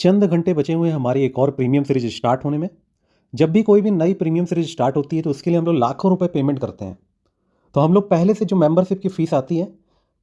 चंद घंटे बचे हुए हैं हमारी एक और प्रीमियम सीरीज स्टार्ट होने में। जब भी कोई भी नई प्रीमियम सीरीज स्टार्ट होती है तो उसके लिए हम लोग लाखों रुपए पेमेंट करते हैं। तो हम लोग पहले से जो मेंबरशिप की फ़ीस आती है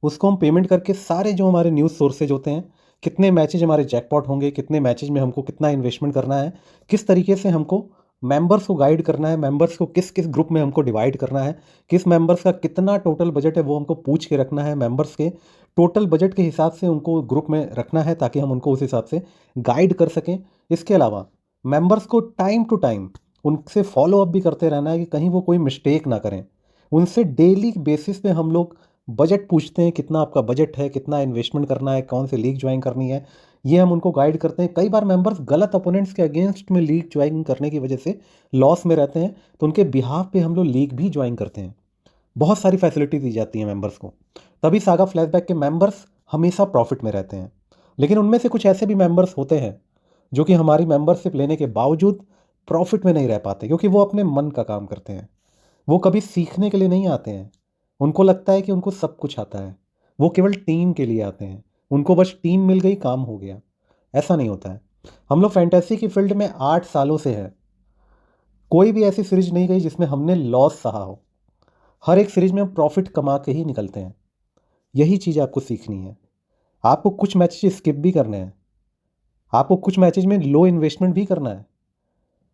उसको हम पेमेंट करके सारे जो हमारे न्यूज़ सोर्सेज होते हैं, कितने मैचेज हमारे जैकपॉट होंगे, कितने मैचेज में हमको कितना इन्वेस्टमेंट करना है, किस तरीके से हमको मेंबर्स को गाइड करना है, मेंबर्स को किस किस ग्रुप में हमको डिवाइड करना है, किस मेंबर्स का कितना टोटल बजट है वो हमको पूछ के रखना है। मेंबर्स के टोटल बजट के हिसाब से उनको ग्रुप में रखना है ताकि हम उनको उस हिसाब से गाइड कर सकें। इसके अलावा मेंबर्स को टाइम टू टाइम उनसे फॉलो अप भी करते रहना है कि कहीं वो कोई मिस्टेक ना करें। उनसे डेली बेसिस पे हम लोग बजट पूछते हैं, कितना आपका बजट है, कितना इन्वेस्टमेंट करना है, कौन सी लीग ज्वाइन करनी है, ये हम उनको गाइड करते हैं। कई बार मेंबर्स गलत अपोनेंट्स के अगेंस्ट में लीग ज्वाइन करने की वजह से लॉस में रहते हैं, तो उनके बिहाफ पे हम लोग लीग भी ज्वाइन करते हैं। बहुत सारी फैसिलिटी दी जाती हैं मेंबर्स को। तभी सागा फ्लैशबैक के मेंबर्स हमेशा प्रॉफिट में रहते हैं। लेकिन उनमें से कुछ ऐसे भी मेंबर्स होते हैं जो कि हमारी मेंबरशिप लेने के बावजूद प्रॉफिट में नहीं रह पाते, क्योंकि वो अपने मन का काम करते हैं। वो कभी सीखने के लिए नहीं आते हैं। उनको लगता है कि उनको सब कुछ आता है। वो केवल टीम के लिए आते हैं। उनको बस टीम मिल गई, काम हो गया। ऐसा नहीं होता है। हम लोग फैंटेसी की फील्ड में 8 सालों से हैं। कोई भी ऐसी सीरीज नहीं गई जिसमें हमने लॉस सहा हो। हर एक सीरीज में हम प्रॉफिट कमा के ही निकलते हैं। यही चीज़ आपको सीखनी है। आपको कुछ मैचेज स्किप भी करने हैं। आपको कुछ मैचेज में लो इन्वेस्टमेंट भी करना है।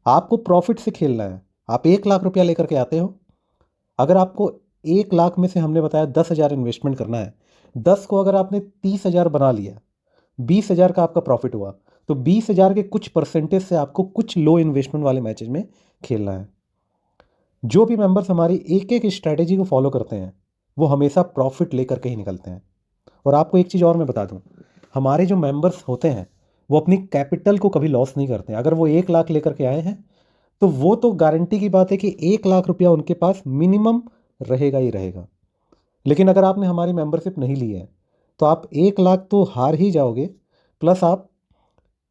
आपको प्रॉफिट से खेलना है। आप 1 लाख रुपया लेकर के आते हो। अगर आपको 1 लाख में से हमने बताया 10,000 इन्वेस्टमेंट करना है, 10 को अगर आपने 30,000 बना लिया, 20,000 का आपका प्रॉफिट हुआ, तो 20,000 के कुछ परसेंटेज से आपको कुछ लो इन्वेस्टमेंट वाले मैचेज में खेलना है। जो भी मेंबर्स हमारी एक एक स्ट्रैटेजी को फॉलो करते हैं वो हमेशा प्रॉफिट लेकर के ही निकलते हैं। और आपको एक चीज़ और मैं बता दूं, हमारे जो मेंबर्स होते हैं वो अपनी कैपिटल को कभी लॉस नहीं करते हैं। अगर वो 1 लाख लेकर के आए हैं तो वो तो गारंटी की बात है कि 1 लाख रुपया उनके पास मिनिमम रहेगा ही रहेगा। लेकिन अगर आपने हमारी मेंबरशिप नहीं ली है तो आप 1 लाख तो हार ही जाओगे, प्लस आप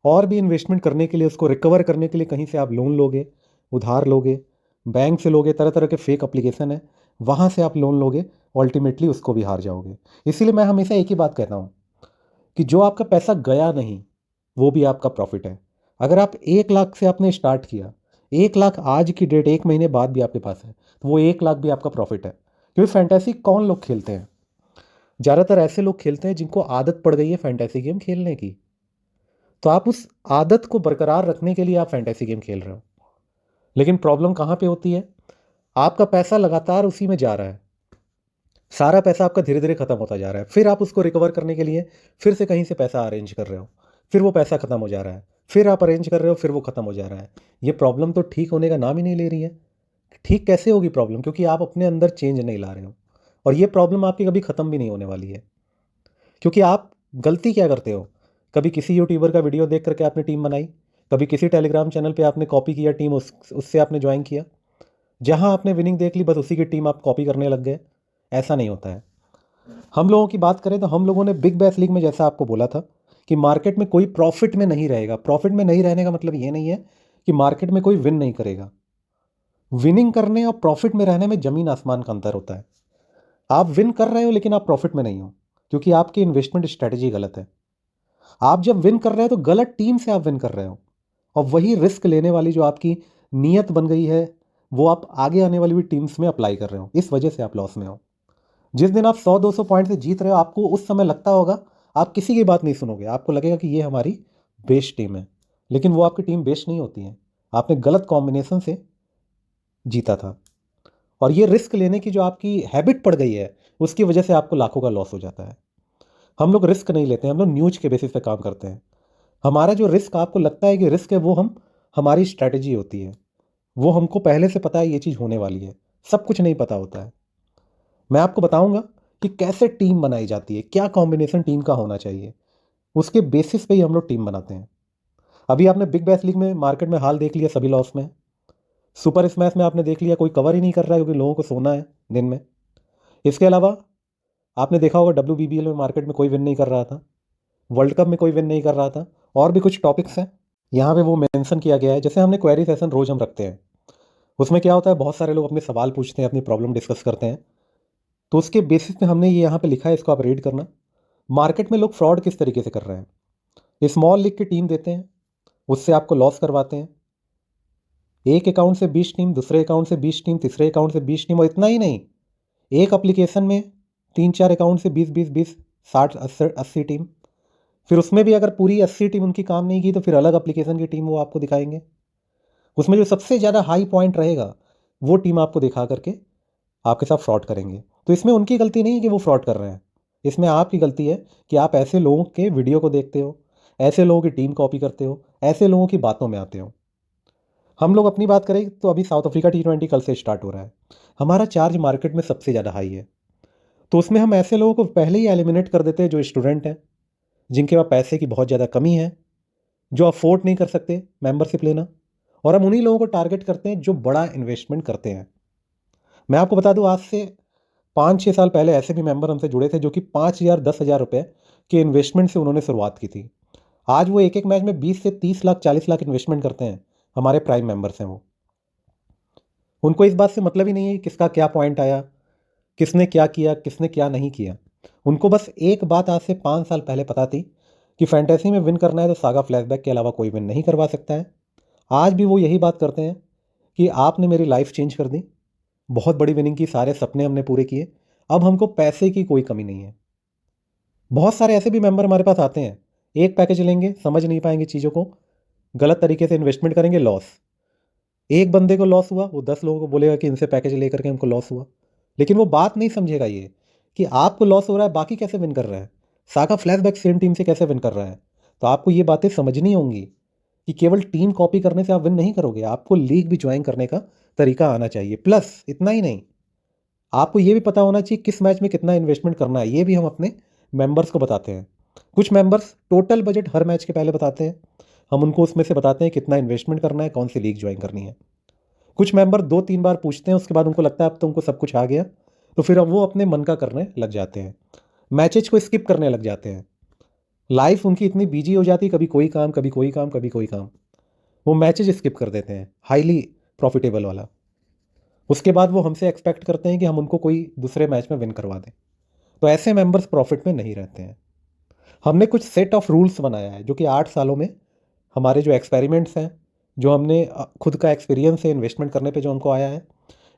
और भी इन्वेस्टमेंट करने के लिए, उसको रिकवर करने के लिए कहीं से आप लोन लोगे, उधार लोगे, बैंक से लोगे, तरह तरह के फेक एप्लीकेशन है, वहाँ से आप लोन लोगे, अल्टीमेटली उसको भी हार जाओगे। इसीलिए मैं हमेशा एक ही बात कहता हूँ कि जो आपका पैसा गया नहीं वो भी आपका प्रॉफिट है। अगर आप 1 लाख से आपने स्टार्ट किया, 1 लाख आज की डेट 1 महीने बाद भी आपके पास है, तो वो 1 लाख भी आपका प्रॉफिट है। क्योंकि फैंटेसी कौन लोग खेलते हैं? ज़्यादातर ऐसे लोग खेलते हैं जिनको आदत पड़ गई है फैंटेसी गेम खेलने की। तो आप उस आदत को बरकरार रखने के लिए आप फैंटेसी गेम खेल रहे हो। लेकिन प्रॉब्लम कहाँ पे होती है? आपका पैसा लगातार उसी में जा रहा है। सारा पैसा आपका धीरे धीरे खत्म होता जा रहा है। फिर आप उसको रिकवर करने के लिए फिर से कहीं से पैसा अरेंज कर रहे हो, फिर वो पैसा खत्म हो जा रहा है, फिर आप अरेंज कर रहे हो, फिर वो खत्म हो जा रहा है। ये प्रॉब्लम तो ठीक होने का नाम ही नहीं ले रही है। ठीक कैसे होगी प्रॉब्लम? क्योंकि आप अपने अंदर चेंज नहीं ला रहे हो। और ये प्रॉब्लम आपकी कभी ख़त्म भी नहीं होने वाली है। क्योंकि आप गलती क्या करते हो? कभी किसी यूट्यूबर का वीडियो देख करके आपने टीम बनाई, कभी किसी टेलीग्राम चैनल पे आपने कॉपी किया टीम, उससे आपने ज्वाइन किया। जहां आपने विनिंग देख ली बस उसी की टीम आप कॉपी करने लग गए। ऐसा नहीं होता है। हम लोगों की बात करें तो हम लोगों ने बिग बैश लीग में जैसा आपको बोला था कि मार्केट में कोई प्रॉफिट में नहीं रहेगा। प्रॉफिट में नहीं रहने का मतलब ये नहीं है कि मार्केट में कोई विन नहीं करेगा। विनिंग करने और प्रॉफिट में रहने में ज़मीन आसमान का अंतर होता है। आप विन कर रहे हो लेकिन आप प्रॉफिट में नहीं हो, क्योंकि आपकी इन्वेस्टमेंट स्ट्रेटजी गलत है। आप जब विन कर रहे हो तो गलत टीम से आप विन कर रहे हो, और वही रिस्क लेने वाली जो आपकी नीयत बन गई है वो आप आगे आने वाली भी टीम्स में अप्लाई कर रहे हो। इस वजह से आप लॉस में हो। जिस दिन आप 100-200 पॉइंट से जीत रहे हो आपको उस समय लगता होगा, आप किसी की बात नहीं सुनोगे, आपको लगेगा कि ये हमारी बेस्ट टीम है। लेकिन वो आपकी टीम बेस्ट नहीं होती है। आपने गलत कॉम्बिनेशन से जीता था। और ये रिस्क लेने की जो आपकी हैबिट पड़ गई है उसकी वजह से आपको लाखों का लॉस हो जाता है। हम लोग रिस्क नहीं लेते हैं, हम लोग न्यूज के बेसिस पे काम करते हैं। हमारा जो रिस्क आपको लगता है कि रिस्क है, वो हमारी स्ट्रैटेजी होती है। वो हमको पहले से पता है ये चीज़ होने वाली है। सब कुछ नहीं पता होता है। मैं आपको बताऊंगा कि कैसे टीम बनाई जाती है, क्या कॉम्बिनेशन टीम का होना चाहिए। उसके बेसिस पे ही हम लोग टीम बनाते हैं। अभी आपने बिग बैश लीग में मार्केट में हाल देख लिया, सभी लॉस में। सुपर स्मैश में आपने देख लिया कोई कवर ही नहीं कर रहा है क्योंकि लोगों को सोना है दिन में। इसके अलावा आपने देखा होगा WBBL में मार्केट में कोई विन नहीं कर रहा था, वर्ल्ड कप में कोई विन नहीं कर रहा था। और भी कुछ टॉपिक्स हैं यहाँ पे वो मेंशन किया गया है। जैसे हमने क्वेरी सेशन रोज हम रखते हैं, उसमें क्या होता है, बहुत सारे लोग अपने सवाल पूछते हैं, अपनी प्रॉब्लम डिस्कस करते हैं। तो उसके बेसिस पे हमने ये यहाँ पे लिखा है, इसको आप रीड करना। मार्केट में लोग फ्रॉड किस तरीके से कर रहे हैं, स्मॉल लिख के टीम देते हैं, उससे आपको लॉस करवाते हैं। एक अकाउंट से 20 टीम, दूसरे अकाउंट से 20 टीम, तीसरे अकाउंट से 20 टीम, और इतना ही नहीं, एक एप्लीकेशन में 3-4 अकाउंट से 20-20-20, 60-80 टीम। फिर उसमें भी अगर पूरी 80 टीम उनकी काम नहीं की तो फिर अलग एप्लीकेशन की टीम वो आपको दिखाएंगे। उसमें जो सबसे ज़्यादा हाई पॉइंट रहेगा वो टीम आपको दिखा करके आपके साथ फ्रॉड करेंगे। तो इसमें उनकी गलती नहीं है कि वो फ्रॉड कर रहे हैं, इसमें आपकी गलती है कि आप ऐसे लोगों के वीडियो को देखते हो, ऐसे लोगों की टीम कॉपी करते हो, ऐसे लोगों की बातों में आते हो। हम लोग अपनी बात करें तो अभी साउथ अफ्रीका T20 कल से स्टार्ट हो रहा है। हमारा चार्ज मार्केट में सबसे ज़्यादा हाई है, तो उसमें हम ऐसे लोगों को पहले ही एलिमिनेट कर देते हैं जो स्टूडेंट हैं, जिनके पास पैसे की बहुत ज़्यादा कमी है, जो अफोर्ड नहीं कर सकते मेंबरशिप लेना, और हम उन्हीं लोगों को टारगेट करते हैं जो बड़ा इन्वेस्टमेंट करते हैं। मैं आपको बता दूं, आज से 5-6 साल पहले ऐसे भी मेंबर हमसे जुड़े थे जो कि 5,000 10,000 रुपये के इन्वेस्टमेंट से उन्होंने शुरुआत की थी। आज वो एक एक मैच में 20 से 30 लाख 40 लाख इन्वेस्टमेंट करते हैं। हमारे प्राइम मेंबर्स हैं वो। उनको इस बात से मतलब ही नहीं है कि किसका क्या पॉइंट आया, किसने क्या किया, किसने क्या नहीं किया। उनको बस एक बात आज से 5 साल पहले पता थी कि फैंटेसी में विन करना है तो सागा फ्लैशबैक के अलावा कोई विन नहीं करवा सकता है। आज भी वो यही बात करते हैं कि आपने मेरी लाइफ चेंज कर दी, बहुत बड़ी विनिंग की, सारे सपने हमने पूरे किए, अब हमको पैसे की कोई कमी नहीं है। बहुत सारे ऐसे भी मेंबर हमारे पास आते हैं, एक पैकेज लेंगे, समझ नहीं पाएंगे चीज़ों को, गलत तरीके से इन्वेस्टमेंट करेंगे, लॉस। एक बंदे को लॉस हुआ, वो 10 लोगों को बोलेगा कि इनसे पैकेज लेकर के हमको लॉस हुआ। लेकिन वो बात नहीं समझेगा ये कि आपको लॉस हो रहा है, बाकी कैसे विन कर रहा है, साका फ्लैशबैक सेम टीम से कैसे विन कर रहा है। तो आपको ये बातें समझनी होंगी कि केवल टीम कॉपी करने से आप विन नहीं करोगे, आपको लीग भी ज्वाइन करने का तरीका आना चाहिए। प्लस इतना ही नहीं, आपको ये भी पता होना चाहिए किस मैच में कितना इन्वेस्टमेंट करना है। ये भी हम अपने मेंबर्स को बताते हैं। कुछ मेंबर्स टोटल बजट हर मैच के पहले बताते हैं, हम उनको उसमें से बताते हैं कितना इन्वेस्टमेंट करना है, कौन सी लीग ज्वाइन करनी है। कुछ मेंबर 2-3 बार पूछते हैं, उसके बाद उनको लगता है अब तो उनको सब कुछ आ गया, तो फिर अब वो अपने मन का करने लग जाते हैं, मैचेज को स्किप करने लग जाते हैं। लाइफ उनकी इतनी बिजी हो जाती है, कभी कोई काम, कभी कोई काम, कभी कोई काम, वो मैचेज स्किप कर देते हैं हाईली प्रॉफिटेबल वाला। उसके बाद वो हमसे एक्सपेक्ट करते हैं कि हम उनको कोई दूसरे मैच में विन करवा दें। तो ऐसे मेंबर्स प्रॉफिट में नहीं रहते हैं। हमने कुछ सेट ऑफ रूल्स बनाया है जो कि 8 सालों में हमारे जो एक्सपेरिमेंट्स हैं, जो हमने खुद का एक्सपीरियंस है इन्वेस्टमेंट करने पे जो हमको आया है,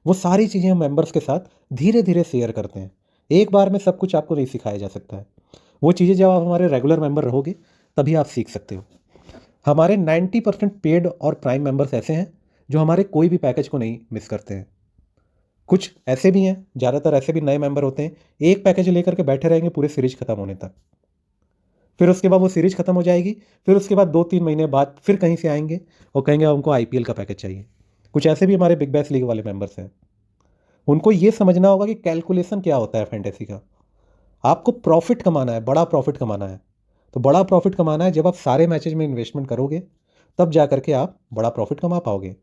वो सारी चीज़ें हम मेंबर्स के साथ धीरे धीरे शेयर करते हैं। एक बार में सब कुछ आपको नहीं सिखाया जा सकता है। वो चीज़ें जब आप हमारे रेगुलर मेंबर रहोगे तभी आप सीख सकते हो। हमारे 90% पेड और प्राइम मेंबर्स ऐसे हैं जो हमारे कोई भी पैकेज को नहीं मिस करते हैं। कुछ ऐसे भी हैं, ज़्यादातर ऐसे भी नए मेंबर होते हैं, एक पैकेज लेकर के बैठे रहेंगे पूरे सीरीज खत्म होने तक। फिर उसके बाद वो सीरीज खत्म हो जाएगी, फिर उसके बाद 2-3 महीने बाद फिर कहीं से आएंगे और कहेंगे हमको IPL का पैकेज चाहिए। कुछ ऐसे भी हमारे बिग बैश लीग वाले मेंबर्स हैं। उनको ये समझना होगा कि कैलकुलेशन क्या होता है फैंटेसी का। आपको प्रॉफिट कमाना है, बड़ा प्रॉफिट कमाना है, तो बड़ा प्रॉफिट कमाना है जब आप सारे मैचेज में इन्वेस्टमेंट करोगे, तब जा करके आप बड़ा प्रॉफिट कमा पाओगे।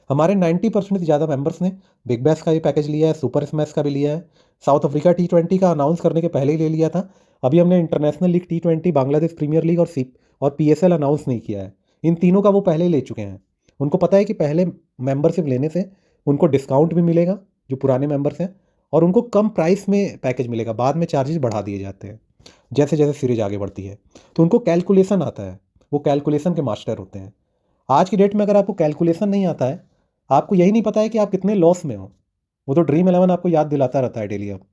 हमारे 90% से ज़्यादा मेंबर्स ने बिग बैश का भी पैकेज लिया है, सुपर स्मैश का भी लिया है, साउथ अफ्रीका T20 का अनाउंस करने के पहले ही ले लिया था। अभी हमने international league T20, Bangladesh premier league और PSL अनाउंस नहीं किया है। इन तीनों का वो पहले ही ले चुके हैं। उनको पता है कि पहले मेंबरशिप लेने से उनको डिस्काउंट भी मिलेगा जो पुराने मेंबर्स हैं, और उनको कम प्राइस में पैकेज मिलेगा। बाद में चार्जेस बढ़ा दिए जाते हैं जैसे जैसे सीरीज आगे बढ़ती है। तो उनको कैलकुलेशन आता है, वो कैलकुलेशन के मास्टर होते हैं। आज की डेट में अगर आपको कैलकुलेशन नहीं आता है, आपको यही नहीं पता है कि आप कितने लॉस में हो, वो तो ड्रीम 11 आपको याद दिलाता रहता है डेली अब,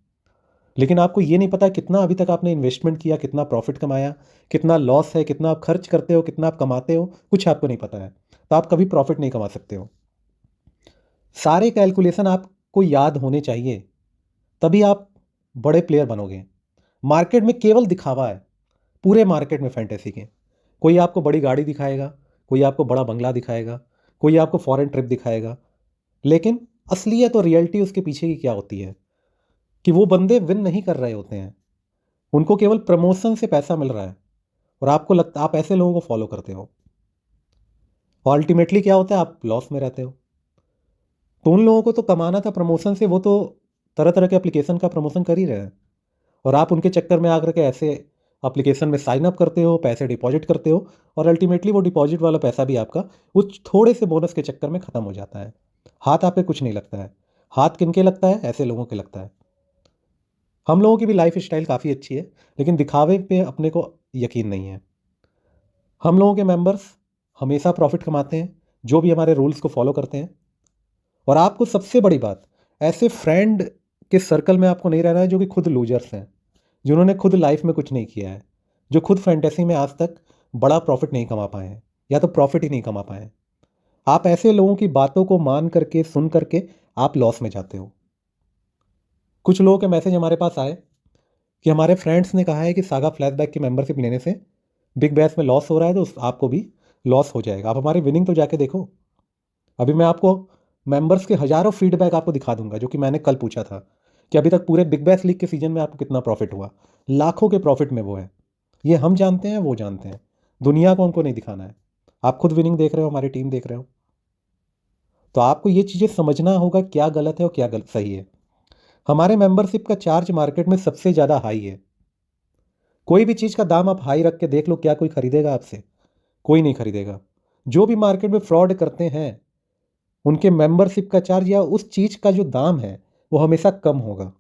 लेकिन आपको ये नहीं पता कितना अभी तक आपने इन्वेस्टमेंट किया, कितना प्रॉफिट कमाया, कितना लॉस है, कितना आप खर्च करते हो, कितना आप कमाते हो, कुछ आपको नहीं पता है, तो आप कभी प्रॉफिट नहीं कमा सकते हो। सारे कैलकुलेशन आपको याद होने चाहिए, तभी आप बड़े प्लेयर बनोगे। मार्केट में केवल दिखावा है, पूरे मार्केट में फैंटेसी के। कोई आपको बड़ी गाड़ी दिखाएगा, कोई आपको बड़ा बंगला दिखाएगा, कोई आपको फॉरेन ट्रिप दिखाएगा, लेकिन असलियत और रियलिटी उसके पीछे की क्या होती है कि वो बंदे विन नहीं कर रहे होते हैं, उनको केवल प्रमोशन से पैसा मिल रहा है, और आपको लगता आप ऐसे लोगों को फॉलो करते हो, और अल्टीमेटली क्या होता है, आप लॉस में रहते हो। तो उन लोगों को तो कमाना था प्रमोशन से, वो तो तरह तरह के एप्लीकेशन का प्रमोशन कर ही रहे हैं, और आप उनके चक्कर में आकर के ऐसे एप्लीकेशन में साइन अप करते हो, पैसे डिपॉजिट करते हो, और अल्टीमेटली वो डिपॉजिट वाला पैसा भी आपका उस थोड़े से बोनस के चक्कर में ख़त्म हो जाता है। हाथ आप पे कुछ नहीं लगता है। हाथ किनके लगता है? ऐसे लोगों के लगता है। हम लोगों की भी लाइफ स्टाइल काफ़ी अच्छी है, लेकिन दिखावे पे अपने को यकीन नहीं है। हम लोगों के मेंबर्स हमेशा प्रॉफिट कमाते हैं, जो भी हमारे रूल्स को फॉलो करते हैं। और आपको सबसे बड़ी बात, ऐसे फ्रेंड के सर्कल में आपको नहीं रहना है जो कि खुद लूजर्स हैं, जिन्होंने खुद लाइफ में कुछ नहीं किया है, जो खुद फैंटेसी में आज तक बड़ा प्रॉफिट नहीं कमा पाए हैं या तो प्रॉफिट ही नहीं कमा पाए हैं। आप ऐसे लोगों की बातों को मान करके, सुन करके आप लॉस में जाते हो। कुछ लोगों के मैसेज हमारे पास आए कि हमारे फ्रेंड्स ने कहा है कि सागा फ्लैशबैक की मेंबरशिप लेने से बिग बैश में लॉस हो रहा है, तो आपको भी लॉस हो जाएगा। आप हमारी विनिंग तो जाके देखो। अभी मैं आपको मेंबर्स के हज़ारों फीडबैक आपको दिखा दूंगा, जो कि मैंने कल पूछा था कि अभी तक पूरे बिग बैश लीग के सीजन में आपको कितना प्रॉफिट हुआ। लाखों के प्रॉफिट में वो है। ये हम जानते हैं, वो जानते हैं। दुनिया को हमको नहीं दिखाना है। आप खुद विनिंग देख रहे हो, हमारी टीम देख रहे हो, तो आपको ये चीज़ें समझना होगा क्या गलत है और क्या गलत सही है। हमारे मेंबरशिप का चार्ज मार्केट में सबसे ज़्यादा हाई है। कोई भी चीज़ का दाम आप हाई रख के देख लो, क्या कोई खरीदेगा आपसे? कोई नहीं खरीदेगा। जो भी मार्केट में फ्रॉड करते हैं, उनके मेंबरशिप का चार्ज या उस चीज़ का जो दाम है वो हमेशा कम होगा।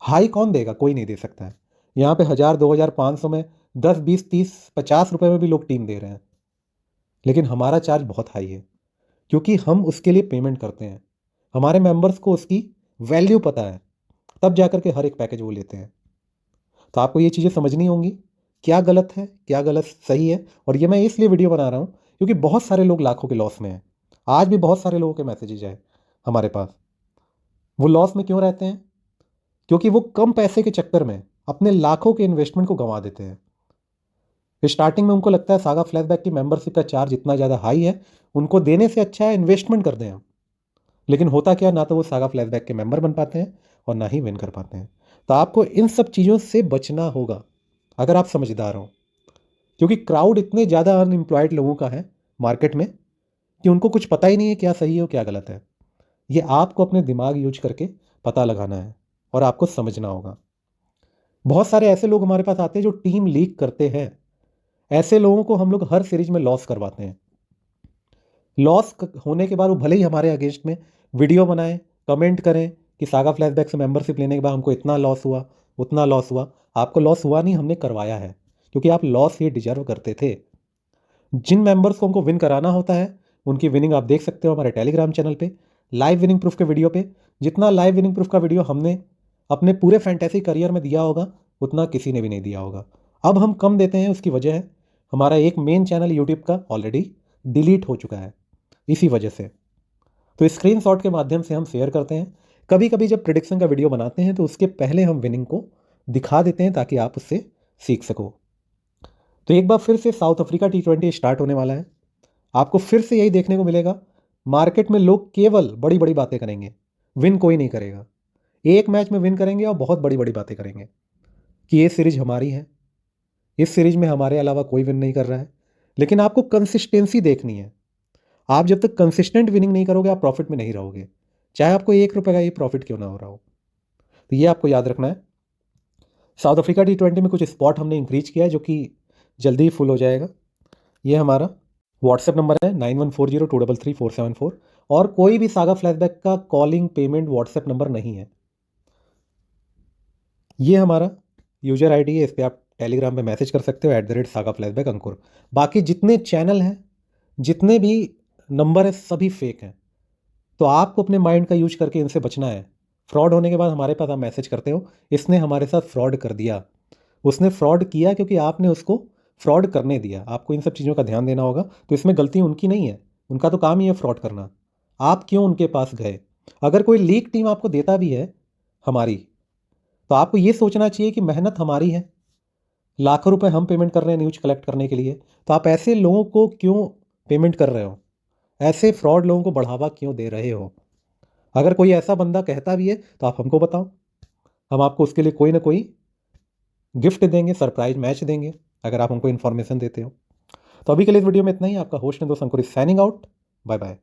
हाई कौन देगा? कोई नहीं दे सकता है। यहाँ पे 1000, 2000, 500 में 10, 20, 30, 50 रुपए में भी लोग टीम दे रहे हैं। लेकिन हमारा चार्ज बहुत हाई है, क्योंकि हम उसके लिए पेमेंट करते हैं। हमारे मेंबर्स को उसकी वैल्यू पता है, तब जाकर के हर एक पैकेज वो लेते हैं। तो आपको ये चीज़ें समझनी होंगी, क्या गलत है, क्या गलत सही है। और ये मैं इसलिए वीडियो बना रहा हूँ क्योंकि बहुत सारे लोग लाखों के लॉस में हैं। आज भी बहुत सारे लोगों के मैसेजेज आए हमारे पास। वो लॉस में क्यों रहते हैं? क्योंकि वो कम पैसे के चक्कर में अपने लाखों के इन्वेस्टमेंट को गंवा देते हैं। स्टार्टिंग में उनको लगता है सागा फ्लैशबैक की मेंबरशिप का चार्ज इतना ज़्यादा हाई है, उनको देने से अच्छा है इन्वेस्टमेंट कर दें हम। लेकिन होता क्या, ना तो वो सागा फ्लैशबैक के मेंबर बन पाते हैं और ना ही विन कर पाते हैं। तो आपको इन सब चीज़ों से बचना होगा अगर आप समझदार हो, क्योंकि क्राउड इतने ज़्यादा अनएम्प्लॉयड लोगों का है मार्केट में कि उनको कुछ पता ही नहीं है क्या सही है और क्या गलत है। ये आपको अपने दिमाग यूज करके पता लगाना है और आपको समझना होगा। बहुत सारे ऐसे लोग हमारे पास आते हैं जो टीम लीक करते हैं। ऐसे लोगों को हम लोग हर सीरीज में लॉस करवाते हैं। लॉस होने के बाद वो भले ही हमारे अगेंस्ट में वीडियो बनाएं, कमेंट करें कि सागा फ्लैशबैक से मेंबरशिप लेने के बाद हमको इतना लॉस हुआ, उतना लॉस हुआ। आपको लॉस हुआ नहीं, हमने करवाया है, क्योंकि आप लॉस ये डिजर्व करते थे। जिन मेंबर्स को हमको विन कराना होता है, उनकी विनिंग आप देख सकते हो हमारे टेलीग्राम चैनल पे, लाइव विनिंग प्रूफ के वीडियो पे। जितना लाइव विनिंग प्रूफ का वीडियो हमने अपने पूरे फैंटेसी करियर में दिया होगा, उतना किसी ने भी नहीं दिया होगा। अब हम कम देते हैं, उसकी वजह है हमारा एक मेन चैनल यूट्यूब का ऑलरेडी डिलीट हो चुका है, इसी वजह से। तो स्क्रीनशॉट के माध्यम से हम शेयर करते हैं। कभी कभी जब प्रिडिक्शन का वीडियो बनाते हैं तो उसके पहले हम विनिंग को दिखा देते हैं, ताकि आप उससे सीख सको। तो एक बार फिर से साउथ अफ्रीका T20 स्टार्ट होने वाला है। आपको फिर से यही देखने को मिलेगा, मार्केट में लोग केवल बड़ी बड़ी बातें करेंगे, विन कोई नहीं करेगा। एक मैच में विन करेंगे और बहुत बड़ी बड़ी बातें करेंगे कि ये सीरीज हमारी है, इस सीरीज में हमारे अलावा कोई विन नहीं कर रहा है। लेकिन आपको कंसिस्टेंसी देखनी है। आप जब तक कंसिस्टेंट विनिंग नहीं करोगे, आप प्रॉफिट में नहीं रहोगे, चाहे आपको 1 रुपये का ये प्रॉफिट क्यों ना हो रहा हो। तो ये आपको याद रखना है। साउथ अफ्रीका T20 में कुछ स्पॉट हमने इंक्रीज किया है, जो कि जल्दी ही फुल हो जाएगा। ये हमारा व्हाट्सएप नंबर है 9140233474। और कोई भी सागा फ्लैशबैक का कॉलिंग, पेमेंट व्हाट्सएप नंबर नहीं है। ये हमारा यूजर आईडी है, इस पर आप टेलीग्राम पे मैसेज कर सकते हो @सागा फ्लैशबैक अंकुर। बाकी जितने चैनल हैं, जितने भी नंबर है, सभी फेक हैं। तो आपको अपने माइंड का यूज करके इनसे बचना है। फ्रॉड होने के बाद हमारे पास आप मैसेज करते हो, इसने हमारे साथ फ्रॉड कर दिया। उसने फ्रॉड किया क्योंकि आपने उसको फ्रॉड करने दिया। आपको इन सब चीज़ों का ध्यान देना होगा। तो इसमें गलती उनकी नहीं है, उनका तो काम ही है फ्रॉड करना। आप क्यों उनके पास गए? अगर कोई लीग टीम आपको देता भी है हमारी, तो आपको ये सोचना चाहिए कि मेहनत हमारी है, लाखों रुपए हम पेमेंट कर रहे हैं न्यूज कलेक्ट करने के लिए, तो आप ऐसे लोगों को क्यों पेमेंट कर रहे हो? ऐसे फ्रॉड लोगों को बढ़ावा क्यों दे रहे हो? अगर कोई ऐसा बंदा कहता भी है तो आप हमको बताओ, हम आपको उसके लिए कोई ना कोई गिफ्ट देंगे, सरप्राइज मैच देंगे, अगर आप हमको इन्फॉर्मेशन देते हो। तो अभी के लिए इस वीडियो में इतना ही। आपका होस्ट ने दोस्त Ankur signing out. Bye bye.